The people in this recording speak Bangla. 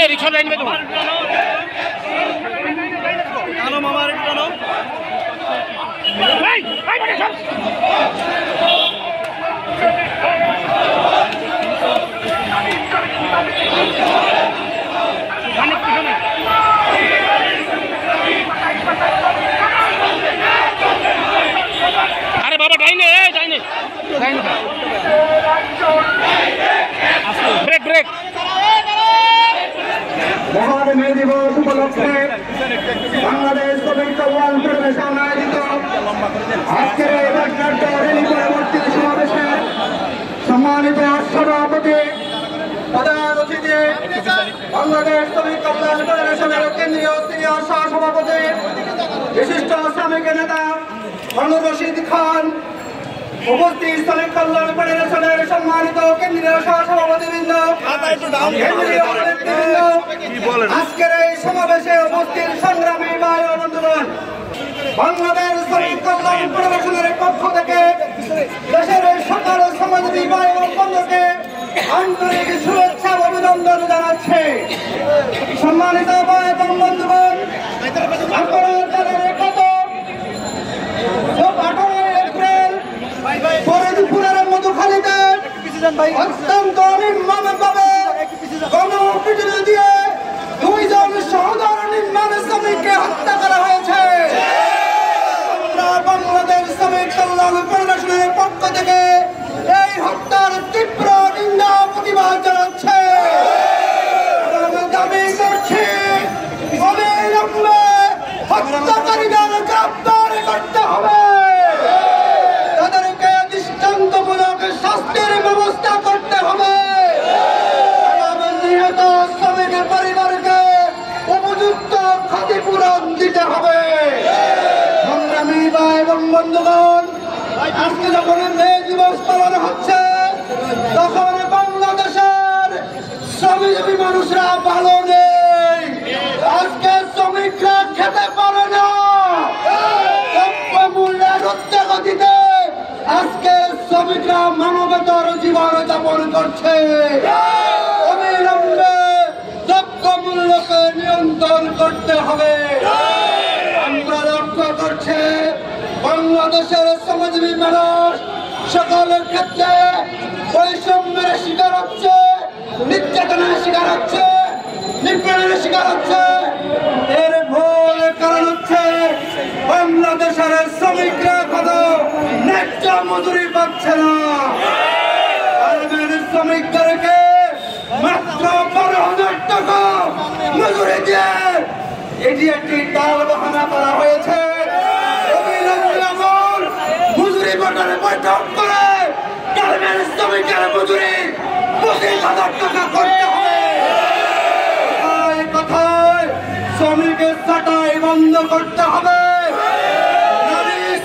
ডাইনে রিক্সা ডাইনে তো আনো মামা একটু আনো এই বড় সব আরে বাবা ডাইনে ডাইনে ডাইনে ব্রেক ব্রেক মহান মে দিবস উপলক্ষে বাংলাদেশ শ্রমিক কল্যাণ ফেডারেশন আয়োজিত আজকের এই ভাস্কর্য র্যালি পরবর্তী সমাবেশে সম্মানিত সভাপতি প্রধান অতিথি বাংলাদেশ শ্রমিক কল্যাণ ফেডারেশনের কেন্দ্রীয় সিনিয়র সহসভাপতি বিশিষ্ট শ্রমিক নেতা মনোর রশিদ খান, উপস্থিত শ্রমিক কল্যাণ ফেডারেশনের সম্মানিত কেন্দ্রীয় সহসভাপতিবৃন্দ, কেন্দ্রীয় নেতৃবৃন্দ, আজকের এই সমাবেশে উপস্থিত সংগ্রামী ভাই ও বন্ধুগণ, বাংলাদেশ শ্রমিক কল্যাণ ফেডারেশনের পক্ষ থেকে দেশের সকল সমাজসেবী ভাই ও বন্ধুকে আন্তরিক শুভেচ্ছা ও অভিনন্দন জানাচ্ছে। সম্মানিত ভাই এবং বন্ধুগণ, আপনারা জানেন গত 18 এপ্রিল ফরিদপুরের মধুখালীতে অত্যন্ত নির্মমভাবে গণপিটুনি দিয়ে 2 জন সাধারণ নির্মাণ শ্রমিককে হত্যা করা হয়েছে। আমরা বাংলাদেশ শ্রমিক কল্যাণ ফেডারেশনের পক্ষ থেকে এই হত্যার তীব্র নিন্দা প্রতিবাদ জানাচ্ছে। আমরা দাবি করছি অবিলম্বে হত্যাকারীদের গ্রেফতার করতে হবে, তাদেরকে দৃষ্টান্তমূলক শাস্তির ব্যবস্থা করতে হবে, নিহত শ্রমিকের পরিবারকে উপযুক্ত ক্ষতিপূরণ দিতে হবে। সংগ্রামী ভাই এবং বন্ধুগণ, আজকে যখন মে দিবস পালন হচ্ছে তখন বাংলাদেশের শ্রমিজীবী মানুষরা ভালো নেই। আজকে শ্রমিকরা খেতে পারে না, মূল্যের উত্তেগতিতে আজকে শ্রমিকরা মানবেতর জীবন যাপন করছে। অবিলম্বে দ্রব্য মূল্যকে নিয়ন্ত্রণ করতে হবে। আমরা লক্ষ্য করছি বাংলাদেশের শ্রমজীবী মানুষ সকলের ক্ষেত্রে বৈষম্যের শিকার হচ্ছে, নির্যাতনের শিকার হচ্ছে, নিপীড়নের শিকার হচ্ছে। এর মূল কারণ হচ্ছে বাংলাদেশের শ্রমিকরা কোনো ন্যায্য মজুরি পাচ্ছে না। শ্রমিকদেরকে মাত্র 12,000 টাকা মজুরি দিয়ে এটি একটি টাল বাহানা করা হয়েছে। মজুরি বোর্ডের বৈঠক করে গার্মেন্টস শ্রমিকের মজুরি 25,000 টাকা করতে হবে। কথায় শ্রমিকের ছাঁটাই বন্ধ করতে হবে।